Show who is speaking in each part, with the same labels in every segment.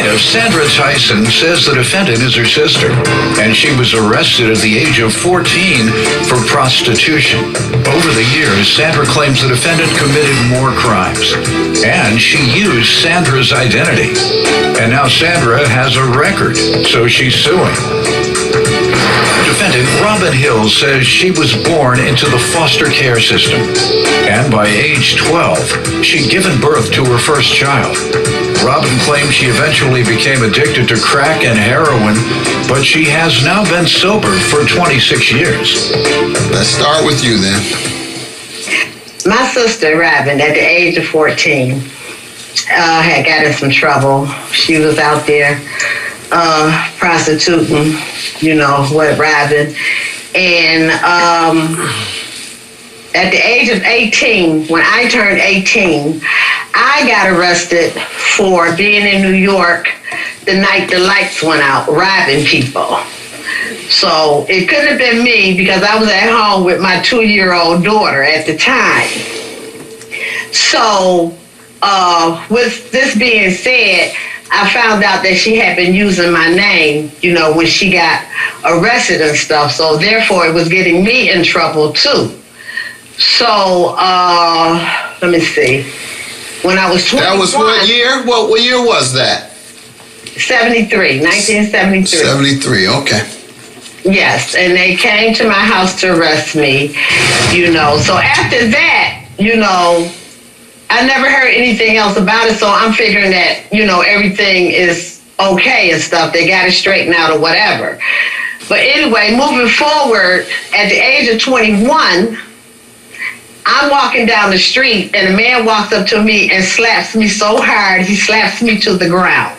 Speaker 1: Plaintiff Sandra Tyson says the defendant is her sister, and she was arrested at the age of 14 for prostitution. Over the years, Sandra claims the defendant committed more crimes, and she used Sandra's identity. And now Sandra has a record, so she's suing. Defendant Robin Hill says she was born into the foster care system, and by age 12, she'd given birth to her first child. Robin claims she eventually became addicted to crack and heroin, but she has now been sober for 26 years.
Speaker 2: Let's start with you then.
Speaker 3: My sister, Robin, at the age of 14, had got in some trouble. She was out there prostituting, with Robin. And at the age of 18, when I turned 18, I got arrested for being in New York the night the lights went out, robbing people. So it couldn't have been me because I was at home with my 2-year-old daughter at the time. So with this being said, I found out that she had been using my name, when she got arrested and stuff. So therefore, it was getting me in trouble too. So let me see. When I was 21.
Speaker 2: That was what year? What year was that?
Speaker 3: 1973.
Speaker 2: 73, okay.
Speaker 3: Yes, and they came to my house to arrest me, So after that, I never heard anything else about it, so I'm figuring that, everything is okay and stuff. They got it straightened out or whatever. But anyway, moving forward, at the age of 21, I'm walking down the street, and a man walks up to me and slaps me so hard, he slaps me to the ground.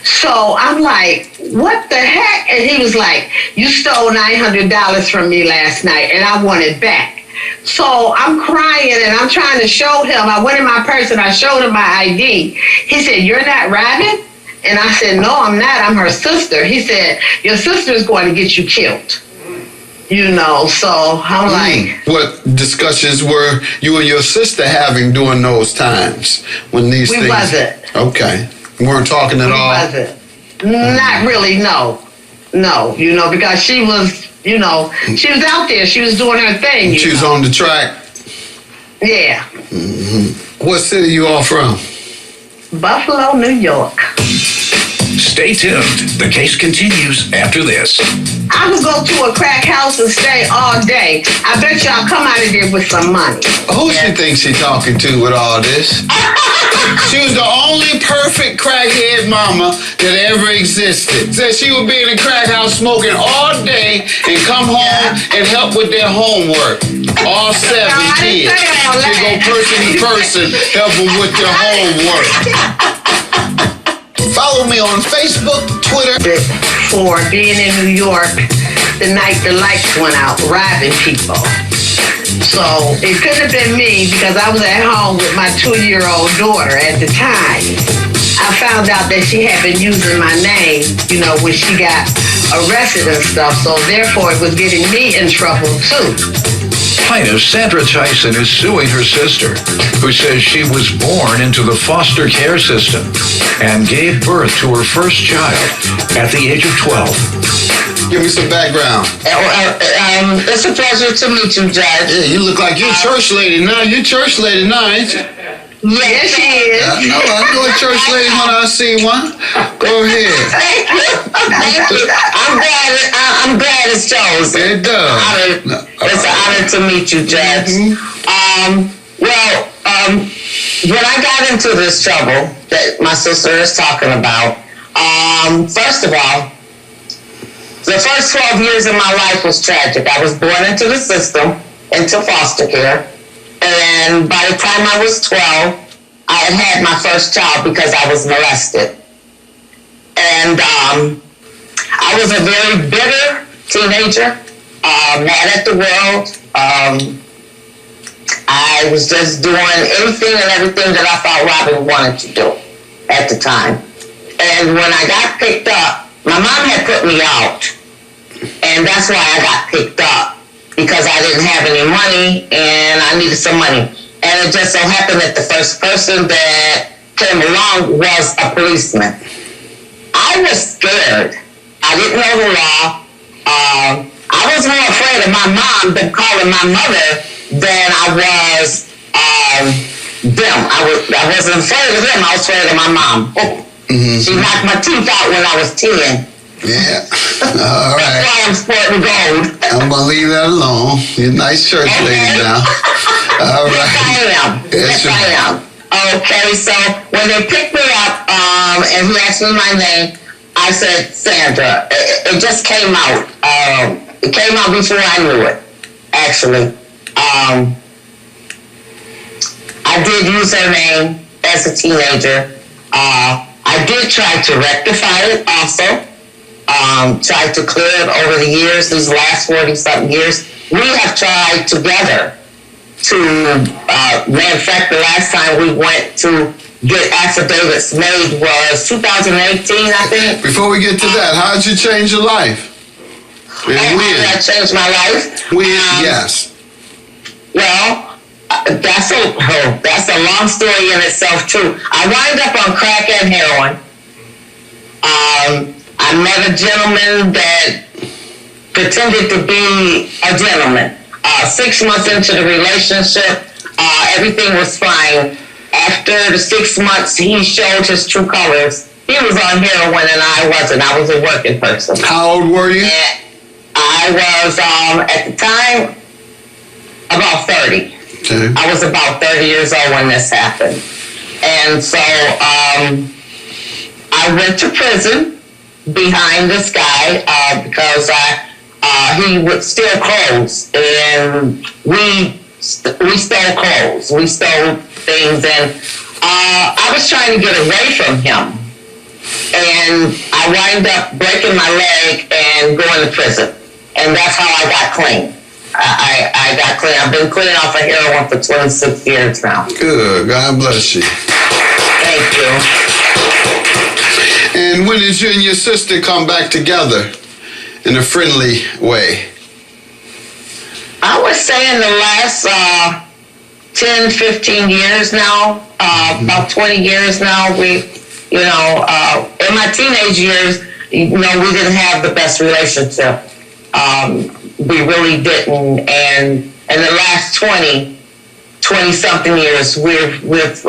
Speaker 3: So I'm like, what the heck? And he was like, you stole $900 from me last night, and I want it back. So I'm crying, and I'm trying to show him. I went in my purse, and I showed him my ID. He said, you're not Robin? And I said, no, I'm not. I'm her sister. He said, your sister is going to get you killed. So I'm like...
Speaker 2: What discussions were you and your sister having during those times when these things...
Speaker 3: We wasn't.
Speaker 2: Okay. You weren't talking at all?
Speaker 3: We wasn't. Not really, no. No, because she was, she was out there. She was doing her thing.
Speaker 2: She was on the track?
Speaker 3: Yeah.
Speaker 2: Mm-hmm. What city you all from?
Speaker 3: Buffalo, New York.
Speaker 1: Stay tuned. The case continues after this.
Speaker 3: I would go to a crack house and stay all day. I bet y'all come out of there with some money.
Speaker 2: Who she thinks she talking to with all this? She was the only perfect crackhead mama that ever existed. Said she would be in a crack house smoking all day and come home and help with their homework. All 7 kids. She'd go person to person, help them with their homework. Follow me on Facebook, Twitter.
Speaker 3: For being in New York the night the lights went out, robbing people. So it couldn't have been me because I was at home with my 2-year-old daughter at the time. I found out that she had been using my name, when she got arrested and stuff. So therefore, it was getting me in trouble too.
Speaker 1: Plaintiff Sandra Tyson is suing her sister, who says she was born into the foster care system and gave birth to her first child at the age of 12.
Speaker 2: Give me some background.
Speaker 3: It's a pleasure to meet you, Judge.
Speaker 2: Yeah, you look like you're a church lady now. You're a church lady now, ain't you?
Speaker 3: Yes, she is.
Speaker 2: I know a church lady when I see one. Go ahead.
Speaker 3: I'm glad it's chosen.
Speaker 2: It does.
Speaker 3: It's an honor to meet you, Judge.
Speaker 2: Mm-hmm.
Speaker 3: When I got into this trouble that my sister is talking about, first of all, the first 12 years of my life was tragic. I was born into the system, into foster care. And by the time I was 12, I had my first child because I was molested. And I was a very bitter teenager, mad at the world. I was just doing anything and everything that I thought Robin wanted to do at the time. And when I got picked up, my mom had put me out. And that's why I got picked up, because I didn't have any money and I needed some money. And it just so happened that the first person that came along was a policeman.
Speaker 4: I was scared. I didn't know the law. I was more afraid of my mom than calling my mother than I was them. I wasn't afraid of them. I was afraid of my mom. She knocked my teeth out when I was 10.
Speaker 2: Yeah. All right.
Speaker 4: That's why I'm sporting gold.
Speaker 2: I'm going to leave that alone. You're a nice church lady now. All right.
Speaker 4: Yes, I am. Okay, so when they picked me up and he asked me my name, I said Sandra. It just came out. It came out before I knew it, actually. I did use her name as a teenager. I did try to rectify it also. Tried to clear it over the years, these last 40-something years. We have tried together to, matter of fact, the last time we went to get affidavits made was 2018, I think.
Speaker 2: Before we get to that, how did you change your life? And
Speaker 4: How
Speaker 2: when?
Speaker 4: did I change my life?
Speaker 2: When? Yes.
Speaker 4: Well, that's a long story in itself too. I wound up on crack and heroin. I met a gentleman that pretended to be a gentleman. 6 months into the relationship, everything was fine. After the 6 months, he showed his true colors. He was on heroin and I wasn't. I was a working person.
Speaker 2: How old were you?
Speaker 4: And I was, at the time, about 30.
Speaker 2: Okay.
Speaker 4: I was about 30 years old when this happened. And so I went to prison behind this guy because he would steal clothes, and we stole clothes. We stole things, and I was trying to get away from him. And I wound up breaking my leg and going to prison. And that's how I got clean. I got clean. I've been clean off of heroin for 26 years now.
Speaker 2: Good. God bless you.
Speaker 4: Thank you.
Speaker 2: And when did you and your sister come back together in a friendly way?
Speaker 4: I would say in the last 10, 15 years now, about 20 years now, we, in my teenage years, we didn't have the best relationship. We really didn't. And in the last 20-something years, we've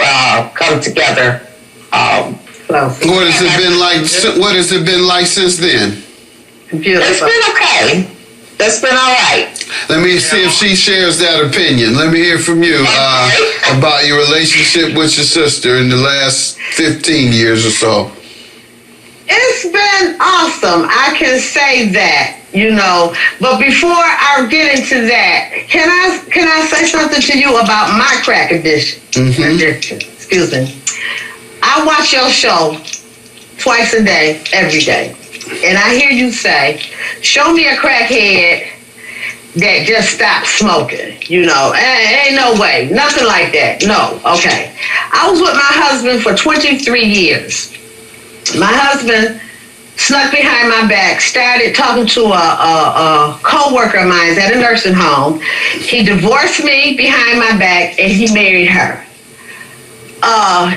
Speaker 4: come together.
Speaker 2: What has it been like? What has it been like since then?
Speaker 3: Beautiful.
Speaker 4: It's been okay. It's been all right.
Speaker 2: Let me see if she shares that opinion. Let me hear from you about your relationship with your sister in the last 15 years or so.
Speaker 3: It's been awesome. I can say that, But before I get into that, can I say something to you about my crack addiction? Addiction. Excuse me. I watch your show twice a day, every day. And I hear you say, show me a crackhead that just stopped smoking. Ain't no way. Nothing like that. No. Okay. I was with my husband for 23 years. My husband snuck behind my back, started talking to a co-worker of mine at a nursing home. He divorced me behind my back, and he married her.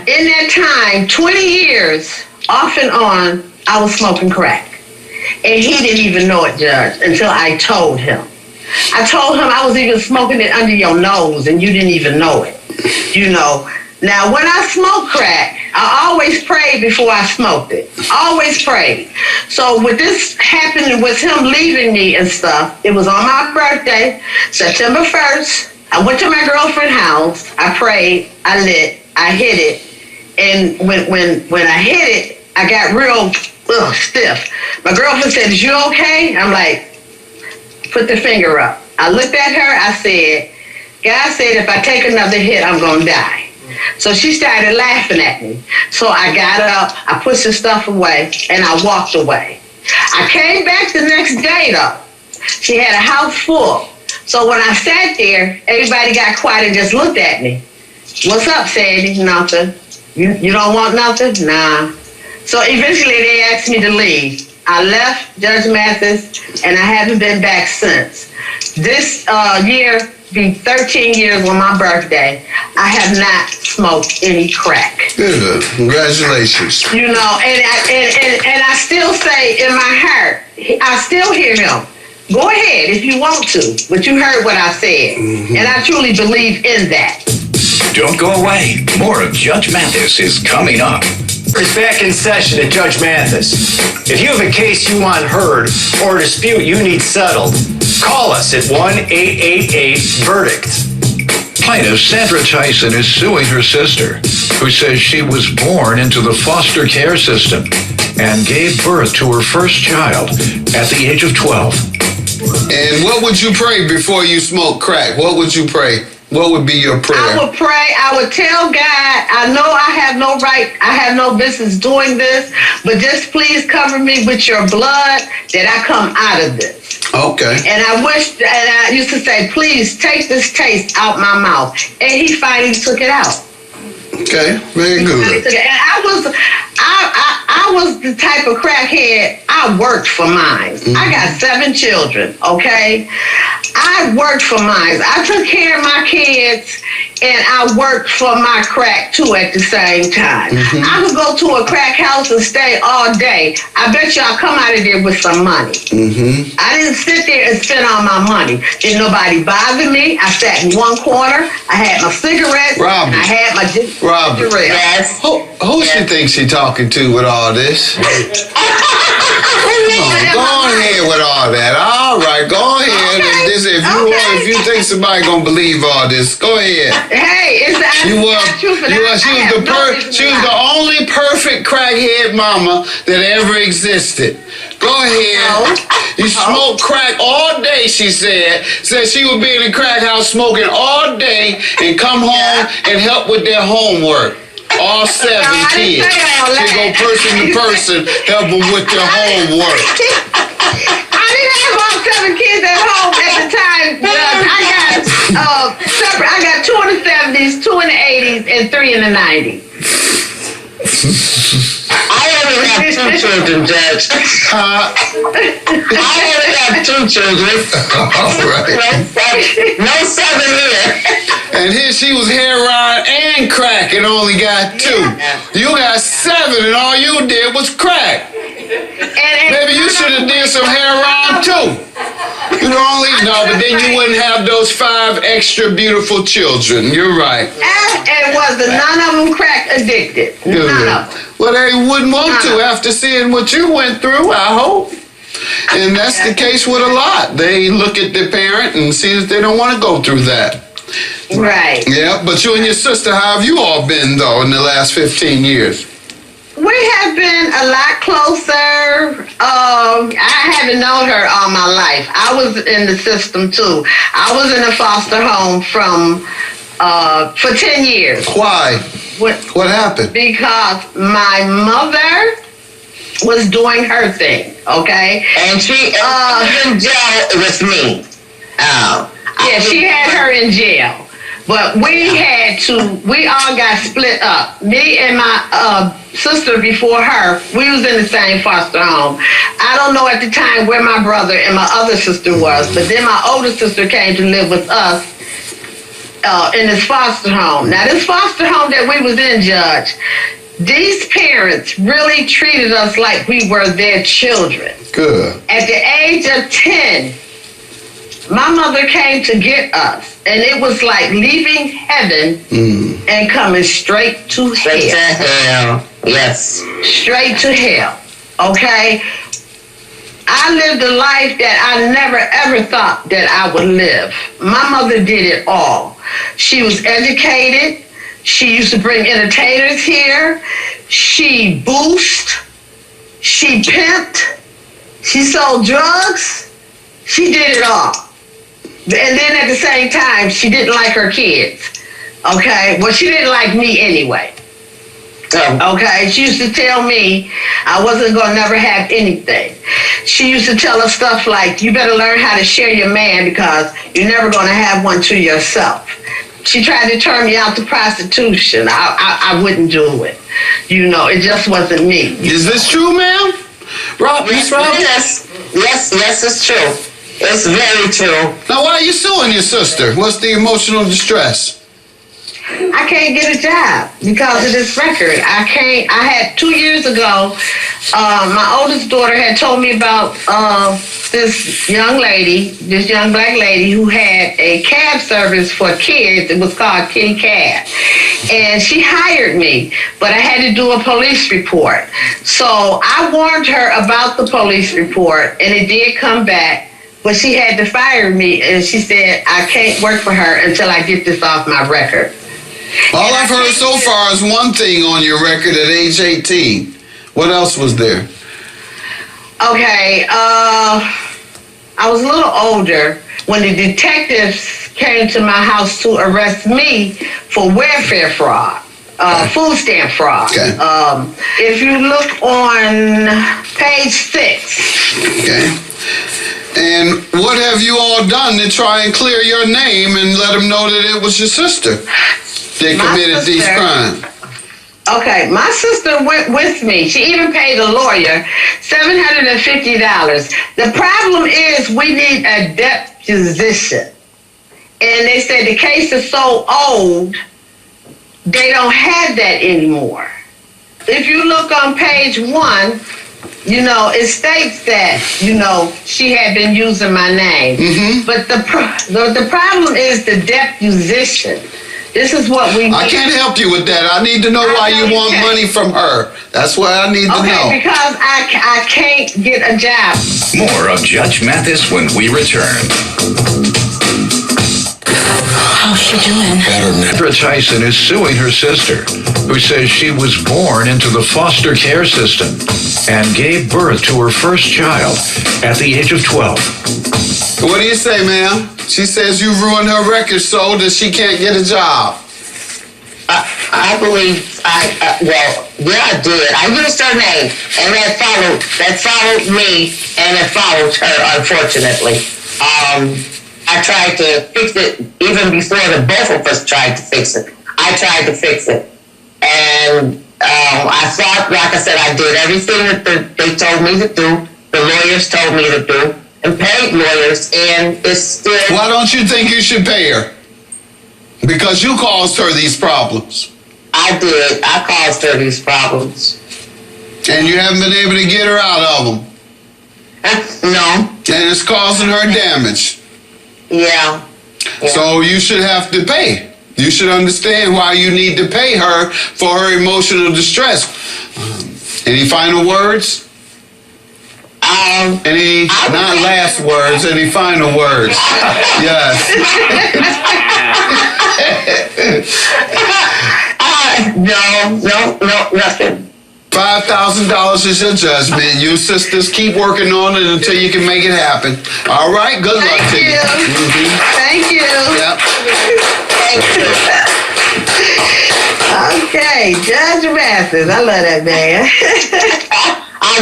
Speaker 3: In that time, 20 years, off and on, I was smoking crack. And he didn't even know it, Judge, until I told him. I told him I was even smoking it under your nose, and you didn't even know it. Now, when I smoke crack, I always prayed before I smoked it. Always prayed. So with this happening with him leaving me and stuff, it was on my birthday, September 1st. I went to my girlfriend's house. I prayed. I lit. I hit it. And when I hit it, I got real stiff. My girlfriend said, "Is you okay?" I'm like, put the finger up. I looked at her. I said, God said, if I take another hit, I'm going to die. So she started laughing at me. So I got up, I pushed the stuff away, and I walked away. I came back the next day, though. She had a house full. So when I sat there, everybody got quiet and just looked at me. What's up, Sandy? Nothing. You don't want nothing? Nah. So eventually they asked me to leave. I left Judge Mathis, and I haven't been back since. This year, be 13 years on my birthday. I have not smoked any crack.
Speaker 2: Good. Congratulations.
Speaker 3: You know, and I still say in my heart, I still hear him. Go ahead if you want to, but you heard what I said. And I truly believe in that.
Speaker 1: Don't go away. More of Judge Mathis is coming up.
Speaker 5: It's back in session at Judge Mathis. If you have a case you want heard or a dispute you need settled, call us at 1-888-VERDICT.
Speaker 1: Plaintiff Sandra Tyson is suing her sister, who says she was born into the foster care system and gave birth to her first child at the age of 12.
Speaker 2: And what would you pray before you smoke crack? What would you pray? What would be your prayer?
Speaker 3: I would pray, I would tell God, I know I have no right, I have no business doing this, but just please cover me with your blood that I come out of this.
Speaker 2: Okay.
Speaker 3: And I used to say, please take this taste out my mouth. And he finally took it out.
Speaker 2: Okay. Very good.
Speaker 3: And I was the type of crackhead, I worked for mine. I got 7 children, okay? I worked for mine. I took care of my kids and I worked for my crack too at the same time. I would go to a crack house and stay all day. I bet you I'll come out of there with some money. I didn't sit there and spend all my money. Didn't nobody bother me. I sat in one corner. I had my cigarettes.
Speaker 2: Robert.
Speaker 3: I had my
Speaker 2: Robert.
Speaker 3: cigarettes.
Speaker 2: Who she thinks she talking to with all this? Go ahead with all that. All right, go ahead.
Speaker 3: Okay.
Speaker 2: If you think somebody gonna believe all this, go ahead.
Speaker 3: Hey, it's the truth.
Speaker 2: She was the only perfect crackhead mama that ever existed. Go ahead. You smoke crack all day, she said. Said she would be in the crack house smoking all day and come home and help with their homework. All 7 kids. She go person to person, help them with their homework.
Speaker 3: I didn't have all 7 kids at home at the time. I got 2 in the 70s, 2 in the 80s, and 3 in the 90s.
Speaker 4: I only have 2 children, Judge. I only have 2 children.
Speaker 2: All right.
Speaker 4: No 7 here.
Speaker 2: And here she was heroin and crack and only got 2. You got 7 and all you did was crack. Maybe you should have did some heroin too. But then you wouldn't have those 5 extra beautiful children. You're right.
Speaker 3: And none of them crack addicted. None of them.
Speaker 2: Well, they wouldn't want to after seeing what you went through, I hope. And that's the case with a lot. They look at their parent and see that they don't want to go through that.
Speaker 3: Right.
Speaker 2: Yeah, but you and your sister, how have you all been, though, in the last 15 years?
Speaker 3: We have been a lot closer. I haven't known her all my life. I was in the system, too. I was in a foster home for 10 years.
Speaker 2: Why? What happened?
Speaker 3: Because my mother was doing her thing, okay?
Speaker 4: And she was in jail with me.
Speaker 3: Yeah, she had her in jail. But we all got split up. Me and my sister before her, we was in the same foster home. I don't know at the time where my brother and my other sister was, but then my older sister came to live with us in this foster home. Now, this foster home that we was in, Judge, these parents really treated us like we were their children.
Speaker 2: Good.
Speaker 3: At the age of 10, my mother came to get us, and it was like leaving heaven and coming straight to hell.
Speaker 4: Yes.
Speaker 3: Straight to hell, okay? I lived a life that I never, ever thought that I would live. My mother did it all. She was educated. She used to bring entertainers here. She boosted. She pimped. She sold drugs. She did it all. And then at the same time, she didn't like her kids. Okay? Well, she didn't like me anyway. Okay? She used to tell me I wasn't going to never have anything. She used to tell us stuff like, you better learn how to share your man because you're never going to have one to yourself. She tried to turn me out to prostitution. I wouldn't do it. You know, it just wasn't me.
Speaker 2: Is this true, ma'am? Miss Robert?
Speaker 4: Yes, it's true. It's very true.
Speaker 2: Now, why are you suing your sister? What's the emotional distress?
Speaker 3: I can't get a job because of this record. I had 2 years ago, my oldest daughter had told me about this young black lady who had a cab service for kids. It was called Kitty Cab. And she hired me, but I had to do a police report. So I warned her about the police report, and it did come back. But she had to fire me, and she said, I can't work for her until I get this off my record.
Speaker 2: All I've heard so far is one thing on your record at age 18. What else was there?
Speaker 3: Okay, I was a little older when the detectives came to my house to arrest me for welfare fraud, food stamp fraud.
Speaker 2: Okay.
Speaker 3: If you look on page 6.
Speaker 2: Okay. And what have you all done to try and clear your name and let them know that it was your sister that committed these crimes?
Speaker 3: Okay, my sister went with me. She even paid a lawyer $750. The problem is we need a deposition. And they said the case is so old, they don't have that anymore. If you look on page 1, it states that, she had been using my name. Mm-hmm. But the problem is the deposition. This is what we need.
Speaker 2: I can't help you with that. I need to know why you want money from her. That's what I need to know.
Speaker 3: Okay, because I can't get a job.
Speaker 1: More of Judge Mathis when we return.
Speaker 6: How's she doing?
Speaker 1: Sandra Tyson is suing her sister, who says she was born into the foster care system and gave birth to her first child at the age of 12.
Speaker 2: What do you say, ma'am? She says you ruined her record so that she can't get a job.
Speaker 4: I believe I did. I used her name, and that followed me, and it followed her, unfortunately. I tried to fix it even before the both of us tried to fix it. I tried to fix it. And I thought, like I said, I did everything that they told me to do, the lawyers told me to do, and paid lawyers, and it's still...
Speaker 2: Why don't you think you should pay her? Because you caused her these problems.
Speaker 4: I did. I caused her these problems.
Speaker 2: And you haven't been able to get her out of them.
Speaker 4: No.
Speaker 2: And it's causing her damage.
Speaker 4: Yeah.
Speaker 2: So you should have to pay. You should understand why you need to pay her for her emotional distress. Any final words? Any, not last words, any final words? Yes.
Speaker 4: No, nothing.
Speaker 2: $5,000 is your judgment. You sisters keep working on it until you can make it happen. All right, good luck to you. Mm-hmm.
Speaker 3: Thank you.
Speaker 2: Yep.
Speaker 3: Okay, Judge Mathis. I love that man.
Speaker 4: I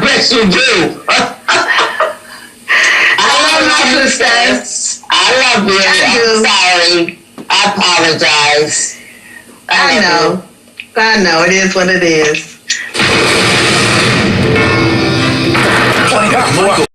Speaker 4: bet you do. I love my sisters. I love you. I'm sorry. I apologize.
Speaker 3: I know. It is what it is.
Speaker 1: Find out more.